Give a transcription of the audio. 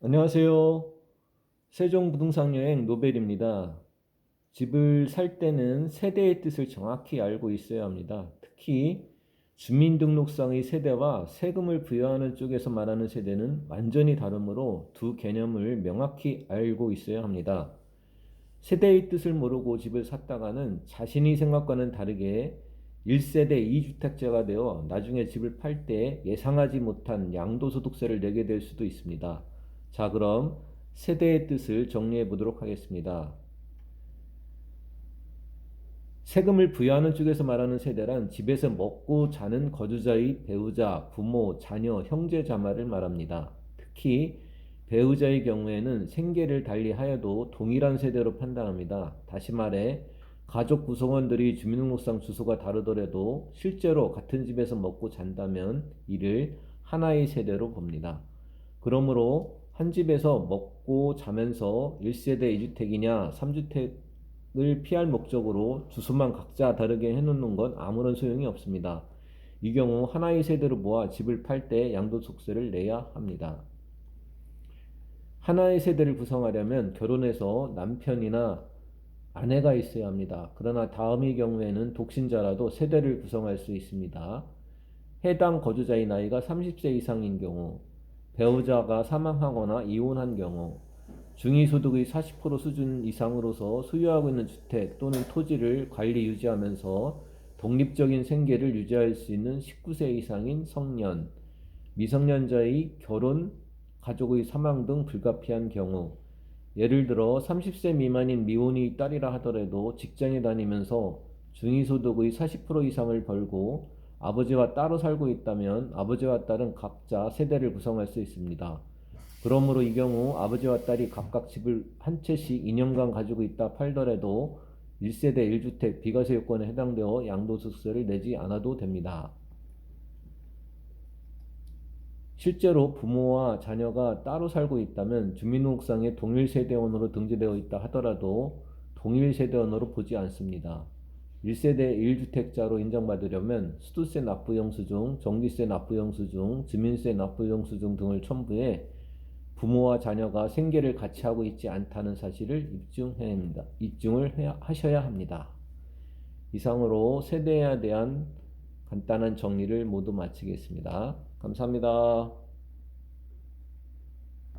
안녕하세요. 세종부동산여행 노벨입니다. 집을 살 때는 세대의 뜻을 정확히 알고 있어야 합니다. 특히 주민등록상의 세대와 세금을 부여하는 쪽에서 말하는 세대는 완전히 다르므로 두 개념을 명확히 알고 있어야 합니다. 세대의 뜻을 모르고 집을 샀다가는 자신의 생각과는 다르게 1세대 2주택자가 되어 나중에 집을 팔 때 예상하지 못한 양도소득세를 내게 될 수도 있습니다. 자, 그럼 세대의 뜻을 정리해 보도록 하겠습니다. 세금을 부여하는 쪽에서 말하는 세대란 집에서 먹고 자는 거주자의 배우자, 부모, 자녀, 형제, 자매를 말합니다. 특히 배우자의 경우에는 생계를 달리하여도 동일한 세대로 판단합니다. 다시 말해 가족 구성원들이 주민등록상 주소가 다르더라도 실제로 같은 집에서 먹고 잔다면 이를 하나의 세대로 봅니다. 그러므로 한 집에서 먹고 자면서 1세대 2주택이냐 3주택을 피할 목적으로 주소만 각자 다르게 해놓는 건 아무런 소용이 없습니다. 이 경우 하나의 세대로 모아 집을 팔 때 양도소득세를 내야 합니다. 하나의 세대를 구성하려면 결혼해서 남편이나 아내가 있어야 합니다. 그러나 다음의 경우에는 독신자라도 세대를 구성할 수 있습니다. 해당 거주자의 나이가 30세 이상인 경우, 배우자가 사망하거나 이혼한 경우, 중위소득의 40% 수준 이상으로서 소유하고 있는 주택 또는 토지를 관리 유지하면서 독립적인 생계를 유지할 수 있는 19세 이상인 성년, 미성년자의 결혼, 가족의 사망 등 불가피한 경우, 예를 들어 30세 미만인 미혼의 딸이라 하더라도 직장에 다니면서 중위소득의 40% 이상을 벌고 아버지와 따로 살고 있다면 아버지와 딸은 각자 세대를 구성할 수 있습니다. 그러므로 이 경우 아버지와 딸이 각각 집을 한 채씩 2년간 가지고 있다 팔더라도 1세대 1주택 비과세 요건에 해당되어 양도소득세를 내지 않아도 됩니다. 실제로 부모와 자녀가 따로 살고 있다면 주민등록상에 동일세대원으로 등재되어 있다 하더라도 동일세대원으로 보지 않습니다. 1세대 1주택자로 인정받으려면 수도세 납부 영수증, 전기세 납부 영수증, 주민세 납부 영수증 등을 첨부해 부모와 자녀가 생계를 같이 하고 있지 않다는 사실을 입증을 하셔야 합니다. 이상으로 세대에 대한 간단한 정리를 모두 마치겠습니다. 감사합니다.